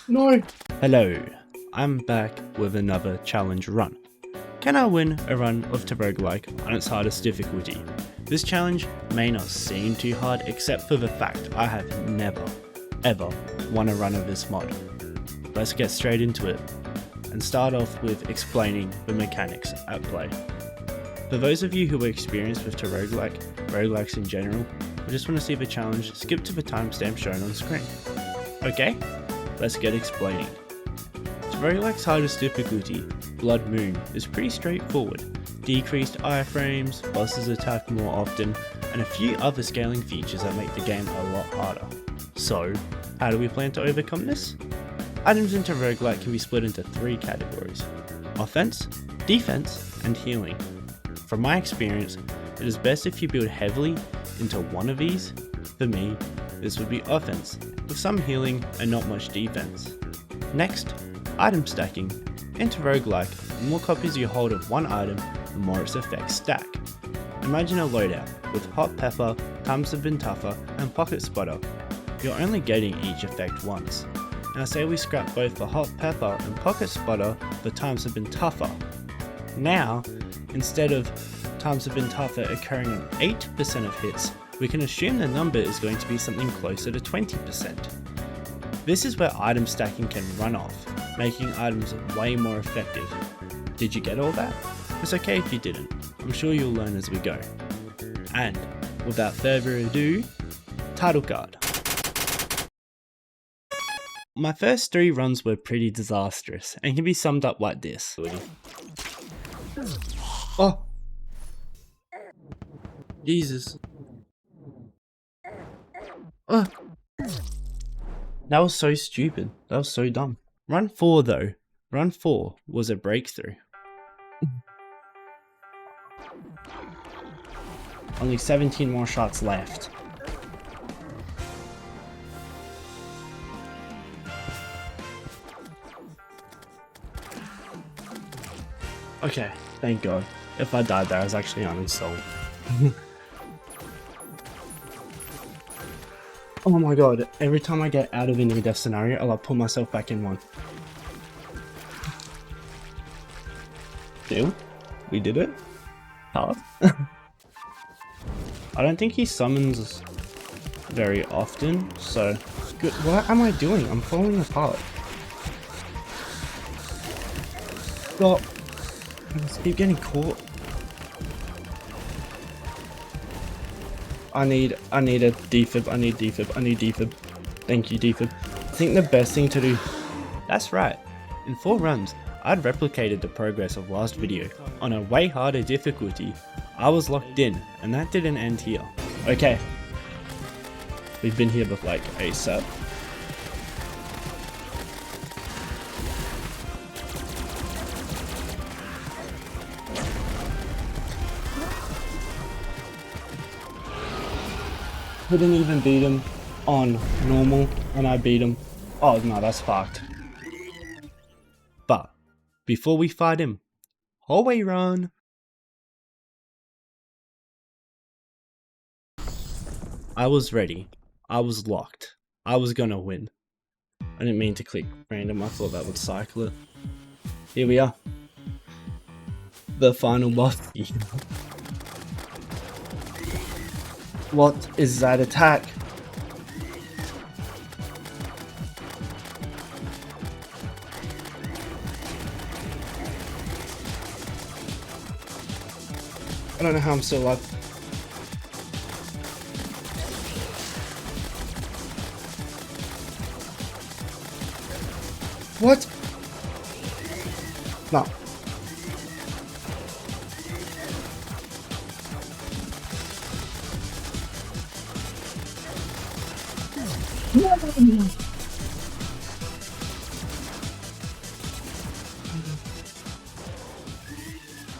No! Hello, I'm back with another challenge run. Can I win a run of Teroguelike on its hardest difficulty? This challenge may not seem too hard except for the fact I have never, ever won a run of this mod. Let's get straight into it and start off with explaining the mechanics at play. For those of you who are experienced with Teroguelike, roguelikes in general, or just want to see the challenge, skip to the timestamp shown on screen. Okay, let's get explaining. Teroguelike's hardest difficulty, Blood Moon, is pretty straightforward. Decreased iframes, bosses attack more often, and a few other scaling features that make the game a lot harder. So, how do we plan to overcome this? Items in Teroguelike can be split into 3 categories: offense, defense, and healing. From my experience, it is best if you build heavily into one of these. For me, this would be offense, with some healing and not much defense. Next, item stacking. In Teroguelike, the more copies you hold of one item, the more its effects stack. Imagine a loadout with Hot Pepper, Times Have Been Tougher, and Pocket Spotter. You're only getting each effect once. Now say we scrap both the Hot Pepper and Pocket Spotter, the Times Have Been Tougher. Now, instead of Times Have Been Tougher occurring on 8% of hits, we can assume the number is going to be something closer to 20%. This is where item stacking can run off, making items way more effective. Did you get all that? It's okay if you didn't, I'm sure you'll learn as we go. And, without further ado, title card. My first 3 runs were pretty disastrous, and can be summed up like this. Oh! Jesus. Oh! That was so stupid. That was so dumb. Run 4 though. Run 4 was a breakthrough. Only 17 more shots left. Okay, thank God. If I died there, I was actually uninstalled. Oh my God, every time I get out of a near-death scenario, I'll pull myself back in one. Deal? We did it? Hard? I don't think he summons very often, so good. What am I doing? I'm falling apart. Stop. I just keep getting caught. I need a defib, I need defib. Thank you, defib. I think the best thing to do... That's right. In 4 runs, I'd replicated the progress of last video on a way harder difficulty. I was locked in, and that didn't end here. Okay. We've been here with like ASAP. Couldn't even beat him on normal, and I beat him. Oh no, that's fucked. But before we fight him, hallway run. I was ready. I was locked. I was gonna win. I didn't mean to click random. I thought that would cycle it. Here we are. The final boss. What is that attack? I don't know how I'm still alive. What? No.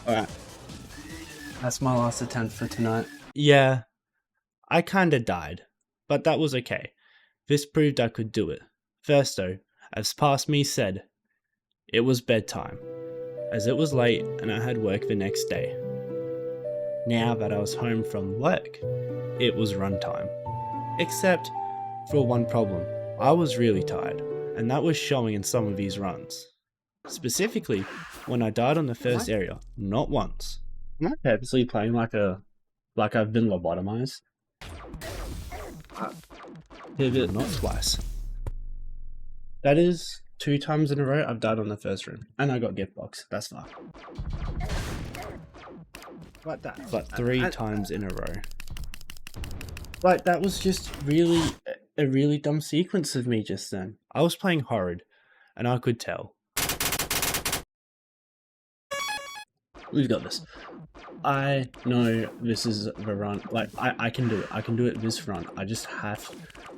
Alright. That's my last attempt for tonight. Yeah, I kinda died, but that was okay. This proved I could do it. First though, as past me said, it was bedtime, as it was late and I had work the next day. Now that I was home from work, it was runtime. Except for one problem. I was really tired. and that was showing in some of these runs. Specifically, when I died on the first area, not once. Am I purposely playing like I've been lobotomized? Pivot, not twice. That is 2 times in a row I've died on the first room, and I got gift box. That's fine. Like that. But 3 times in a row. Like, that was just a really dumb sequence of me just then. I was playing horrid, and I could tell. We've got this. I know this is the run. Like, I can do it. I can do it this run. I just have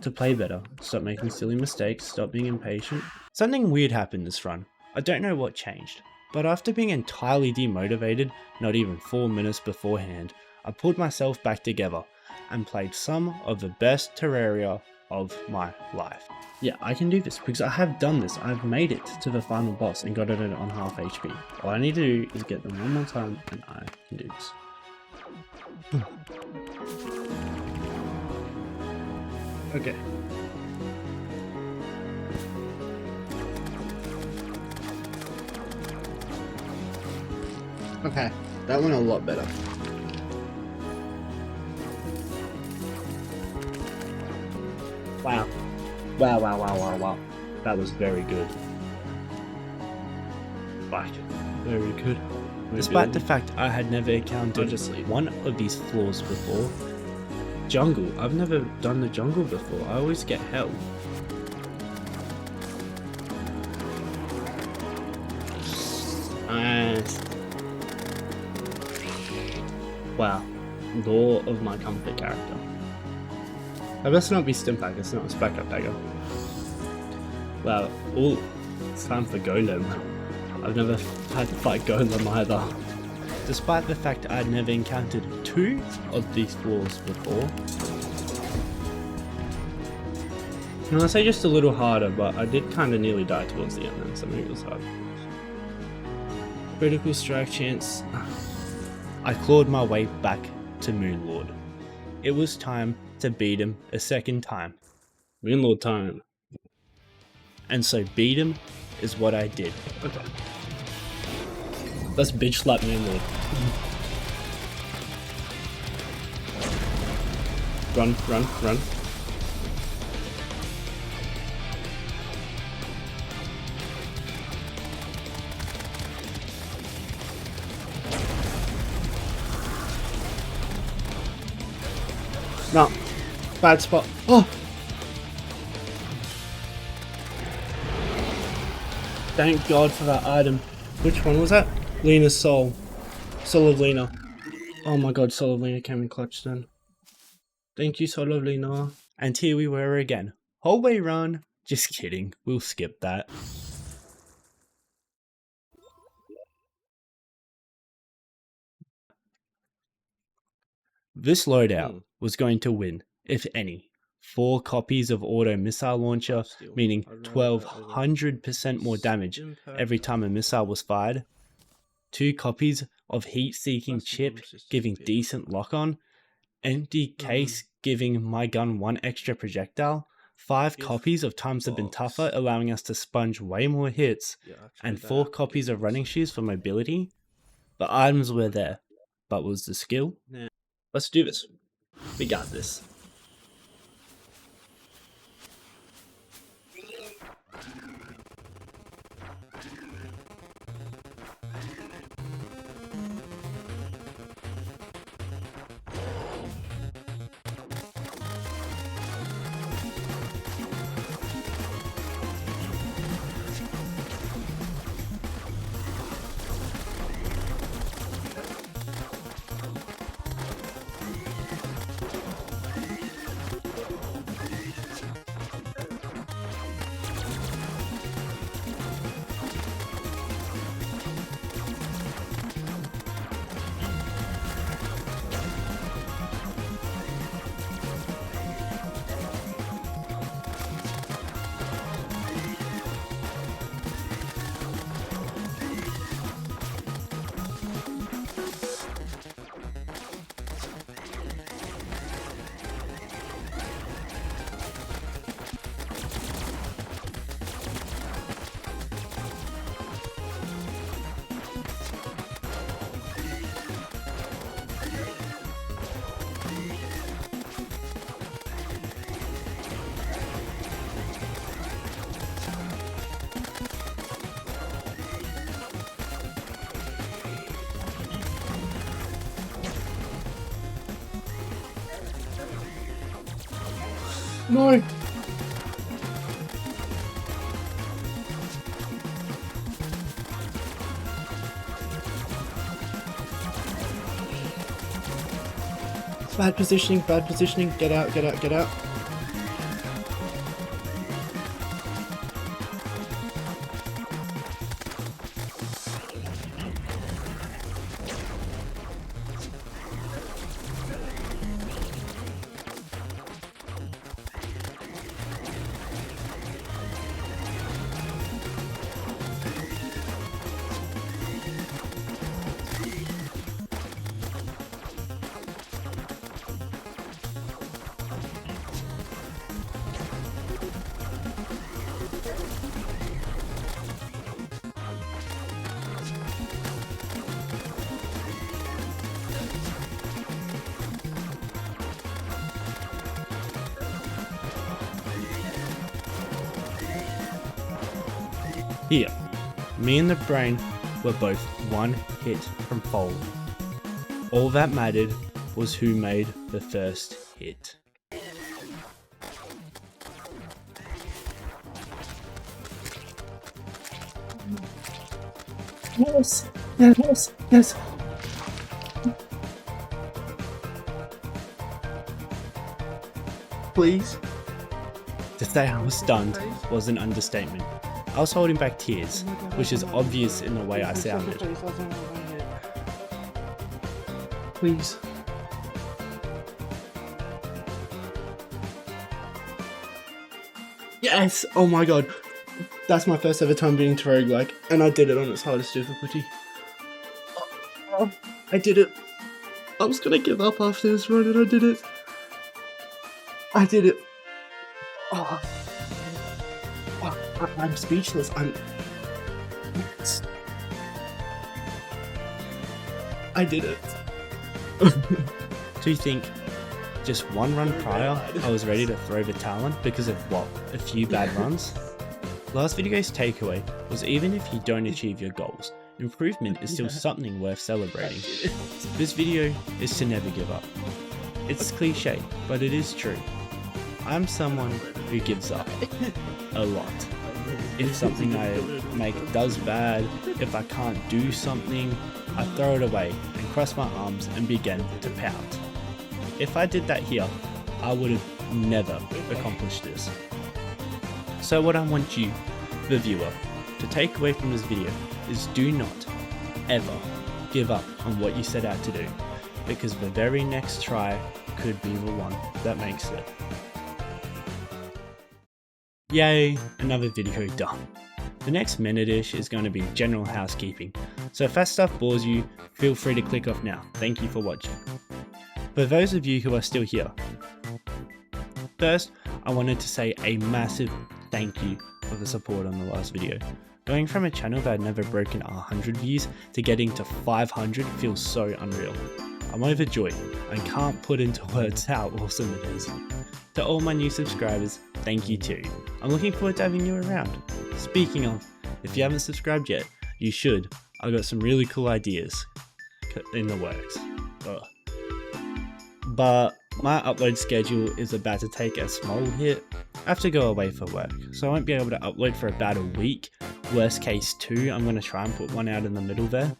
to play better. Stop making silly mistakes. Stop being impatient. Something weird happened this run. I don't know what changed. But after being entirely demotivated, not even 4 minutes beforehand, I pulled myself back together and played some of the best Terraria of my life. Yeah, I can do this because I have done this. I've made it to the final boss and got it on half HP. All I need to do is get them one more time and I can do this. Okay. Okay, that went a lot better. Wow. Wow. That was very good. Like, very good. Despite the fact I had never encountered one of these floors before. Jungle. I've never done the jungle before. I always get hell. Nice. Wow. Law of my comfort character. I best not be Stimpack, it's not a spec up dagger. Wow, ooh, it's time for Golem. I've never had to fight Golem either. Despite the fact I'd never encountered 2 of these floors before. And I say just a little harder, but I did kind of nearly die towards the end then, so maybe it was hard. Critical strike chance. I clawed my way back to Moonlord. It was time to beat him a second time. Moonlord time. And so beat him is what I did. Okay. Let's bitch slap Moonlord. Run. No. Bad spot. Oh! Thank God for that item. Which one was that? Lena's Soul. Soul of Lena. Oh my God, Soul of Lena came in clutch then. Thank you, Soul of Lena. And here we were again. Hallway run. Just kidding. We'll skip that. This loadout was going to win, if any. 4 copies of auto missile launcher, meaning 1200% more damage every time a missile was fired. 2 copies of heat-seeking chip, giving decent lock-on. Empty case, giving my gun 1 extra projectile. 5 copies of Times Have Been Tougher, allowing us to sponge way more hits. And 4 copies of running shoes for mobility. The items were there, but was the skill? Let's do this. We got this. No! Bad positioning, bad positioning. Get out, get out, get out. Here, me and the brain were both one hit from falling. All that mattered was who made the first hit. Yes, yes, yes. Please. To say I was stunned was an understatement. I was holding back tears, which is obvious in the way I sounded. Please. Yes! Oh my god. That's my first ever time beating Teroguelike, and I did it on its hardest difficulty. I did it. I was gonna give up after this run, and I did it. I did it. Oh. I'm speechless. I did it. Do you think just one run prior I was ready to throw the towel because of what? A few bad runs? Last video's takeaway was even if you don't achieve your goals, improvement is still something worth celebrating. This video is to never give up. It's cliche, but it is true. I'm someone who gives up a lot. If something I make does bad, if I can't do something, I throw it away and cross my arms and begin to pout. If I did that here, I would have never accomplished this. So what I want you, the viewer, to take away from this video is do not ever give up on what you set out to do, because the very next try could be the one that makes it. Yay, another video done. The next minute-ish is going to be general housekeeping, so if that stuff bores you, feel free to click off now. Thank you for watching. For those of you who are still here, first I wanted to say a massive thank you for the support on the last video. Going from a channel that had never broken 100 views to getting to 500 feels so unreal. I'm overjoyed and can't put into words how awesome it is. To all my new subscribers, thank you too. I'm looking forward to having you around. Speaking of, if you haven't subscribed yet, you should. I've got some really cool ideas in the works. But my upload schedule is about to take a small hit. I have to go away for work, so I won't be able to upload for about a week. Worst case 2, I'm going to try and put one out in the middle there.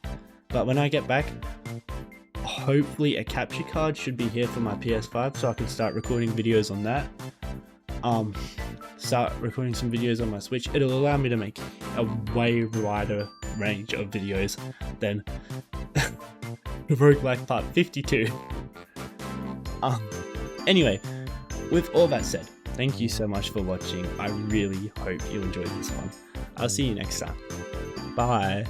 But when I get back, hopefully a capture card should be here for my PS5 so I can start recording videos on that. Start recording some videos on my Switch. It'll allow me to make a way wider range of videos than Roguelike Part 52. Anyway, with all that said, thank you so much for watching. I really hope you enjoyed this one. I'll see you next time. Bye.